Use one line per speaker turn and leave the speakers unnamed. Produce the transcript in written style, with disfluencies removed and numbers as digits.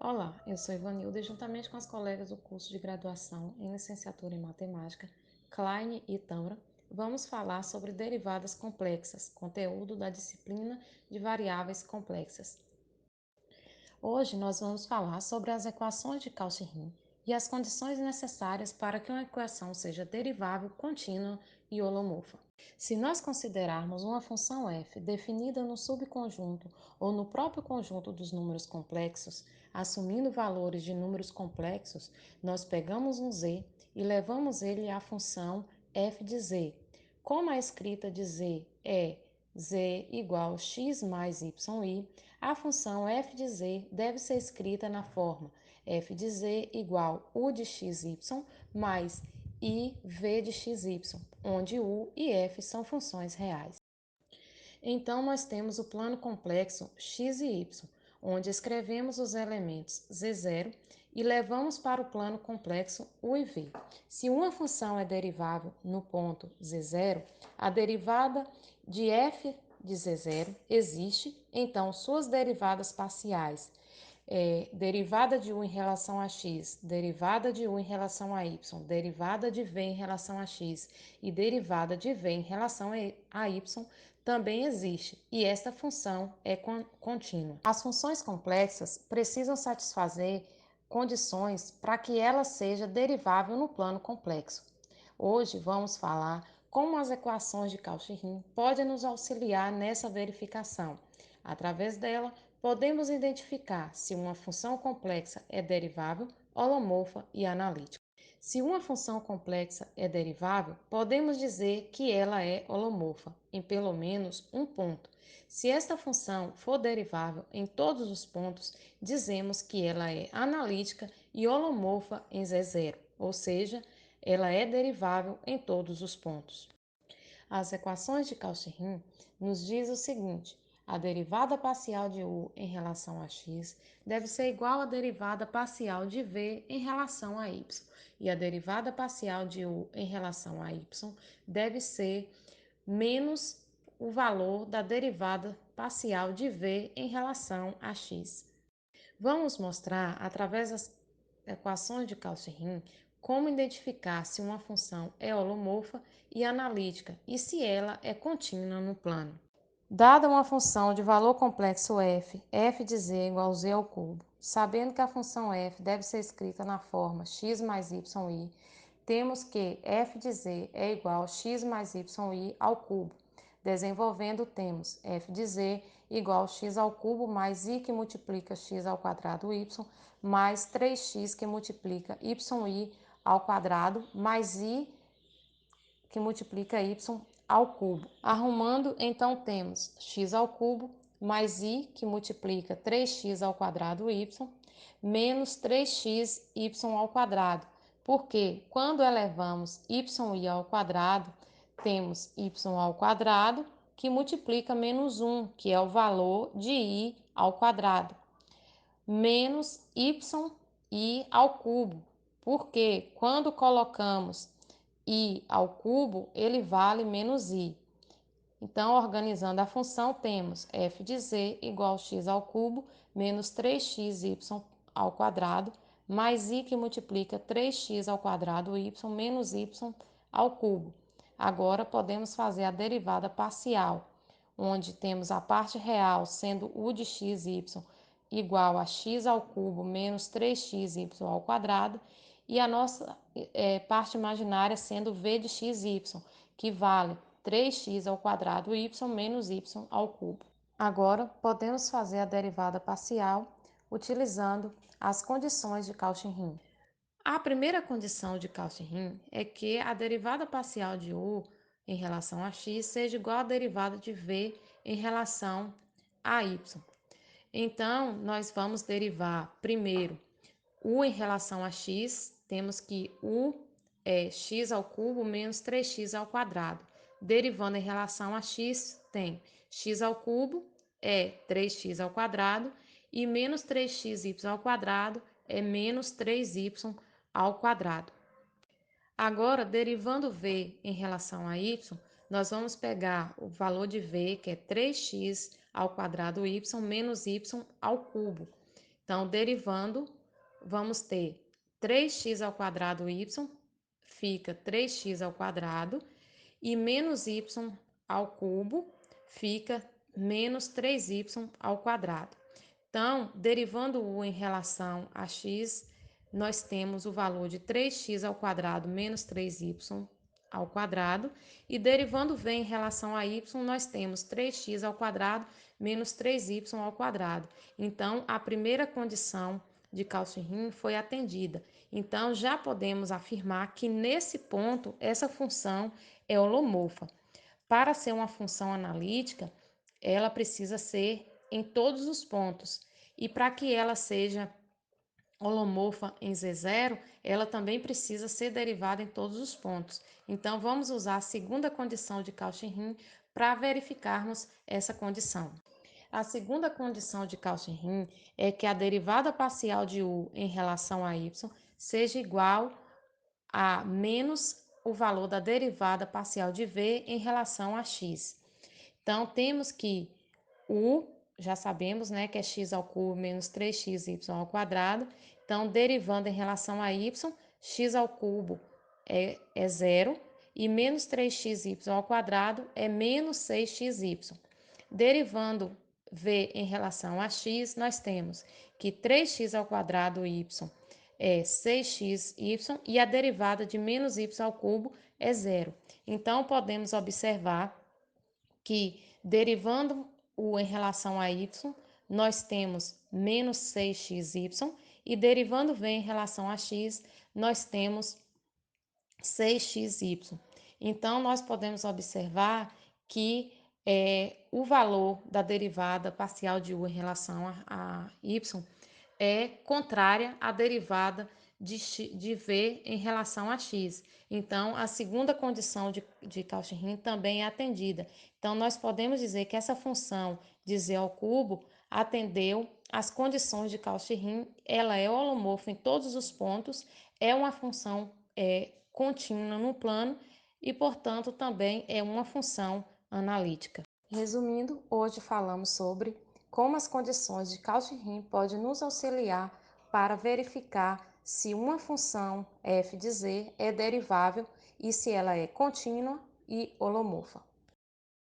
Olá, eu sou Ivanilda e juntamente com as colegas do curso de graduação em licenciatura em matemática, Klein e Tamra, vamos falar sobre derivadas complexas, conteúdo da disciplina de variáveis complexas. Hoje nós vamos falar sobre as equações de Cauchy-Riemann e as condições necessárias para que uma equação seja derivável, contínua e holomorfa. Se nós considerarmos uma função f definida no subconjunto ou no próprio conjunto dos números complexos, assumindo valores de números complexos, nós pegamos um z e levamos ele à função f de z. Como a escrita de z é z igual x mais yi, a função f de z deve ser escrita na forma f de z igual u de xy mais iv de xy, onde u e f são funções reais. Então, nós temos o plano complexo x e y, onde escrevemos os elementos z0 e levamos para o plano complexo u e v. Se uma função é derivável no ponto z0, a derivada de f de z0 existe, então suas derivadas parciais derivada de u em relação a x, derivada de u em relação a y, derivada de v em relação a x e derivada de v em relação a y também existe, e esta função é contínua. As funções complexas precisam satisfazer condições para que ela seja derivável no plano complexo. Hoje vamos falar como as equações de Cauchy-Riemann podem nos auxiliar nessa verificação. Através dela, podemos identificar se uma função complexa é derivável, holomorfa e analítica. Se uma função complexa é derivável, podemos dizer que ela é holomorfa em pelo menos um ponto. Se esta função for derivável em todos os pontos, dizemos que ela é analítica e holomorfa em Z0, ou seja, ela é derivável em todos os pontos. As equações de Cauchy-Riemann nos diz o seguinte: a derivada parcial de u em relação a x deve ser igual à derivada parcial de v em relação a y, e a derivada parcial de u em relação a y deve ser menos o valor da derivada parcial de v em relação a x. Vamos mostrar, através das equações de Cauchy-Riemann, como identificar se uma função é holomorfa e analítica e se ela é contínua no plano. Dada uma função de valor complexo f de z igual a z ao cubo, sabendo que a função f deve ser escrita na forma x mais yi, temos que f de z é igual a x mais yi ao cubo. Desenvolvendo, temos f de z igual a x ao cubo mais i que multiplica x ao quadrado y, mais 3x que multiplica yi ao quadrado, mais i que multiplica y ao cubo. Arrumando, então temos x ao cubo mais i que multiplica 3x ao quadrado y menos 3x y ao quadrado. Porque quando elevamos yi ao quadrado, temos y ao quadrado que multiplica menos 1, que é o valor de i ao quadrado, menos yi ao cubo. Porque quando colocamos i ao cubo, ele vale menos i. Então, organizando a função, temos f de z igual a x ao cubo menos 3xy ao quadrado, mais i que multiplica 3x ao quadrado y menos y ao cubo. Agora, podemos fazer a derivada parcial, onde temos a parte real sendo u de xy igual a x ao cubo menos 3xy ao quadrado, e a nossa parte imaginária sendo v de xy, que vale 3x ao quadrado y menos y ao cubo. Agora, podemos fazer a derivada parcial utilizando as condições de Cauchy-Riemann. A primeira condição de Cauchy-Riemann é que a derivada parcial de u em relação a x seja igual à derivada de v em relação a y. Então, nós vamos derivar primeiro u em relação a x, temos que u é x ao cubo menos 3x ao quadrado. Derivando em relação a x, tem x ao cubo é 3x ao quadrado e menos 3xy ao quadrado é menos 3y ao quadrado. Agora, derivando v em relação a y, nós vamos pegar o valor de v, que é 3x ao quadrado y menos y ao cubo. Então, derivando, vamos ter 3x ao quadrado y fica 3x ao quadrado e menos y ao cubo fica menos 3y ao quadrado. Então, derivando u em relação a x, nós temos o valor de 3x ao quadrado menos 3y ao quadrado, e derivando v em relação a y, nós temos 3x ao quadrado menos 3y ao quadrado. Então, a primeira condição de Cauchy-Riemann foi atendida. Então, já podemos afirmar que nesse ponto, essa função é holomorfa. Para ser uma função analítica, ela precisa ser em todos os pontos. E para que ela seja holomorfa em Z0, ela também precisa ser derivada em todos os pontos. Então, vamos usar a segunda condição de Cauchy-Riemann para verificarmos essa condição. A segunda condição de Cauchy-Riemann é que a derivada parcial de u em relação a y seja igual a menos o valor da derivada parcial de v em relação a x. Então, temos que u, já sabemos, né, que é x ao cubo menos 3xy ao quadrado. Então, derivando em relação a y, x ao cubo é zero e menos 3xy ao quadrado é menos 6xy. Derivando v em relação a x, nós temos que 3x ao quadrado y é 6xy e a derivada de menos y ao cubo é zero. Então, podemos observar que, derivando u em relação a y, nós temos menos 6xy, e derivando v em relação a x, nós temos 6xy. Então, nós podemos observar que o valor da derivada parcial de u em relação a y é contrária à derivada de v em relação a x. Então, a segunda condição de Cauchy-Riemann também é atendida. Então, nós podemos dizer que essa função de z ao cubo atendeu às condições de Cauchy-Riemann, ela é holomorfa em todos os pontos, é uma função contínua no plano e, portanto, também é uma função analítica. Resumindo, hoje falamos sobre como as condições de Cauchy-Riemann podem nos auxiliar para verificar se uma função f de z é derivável e se ela é contínua e holomorfa.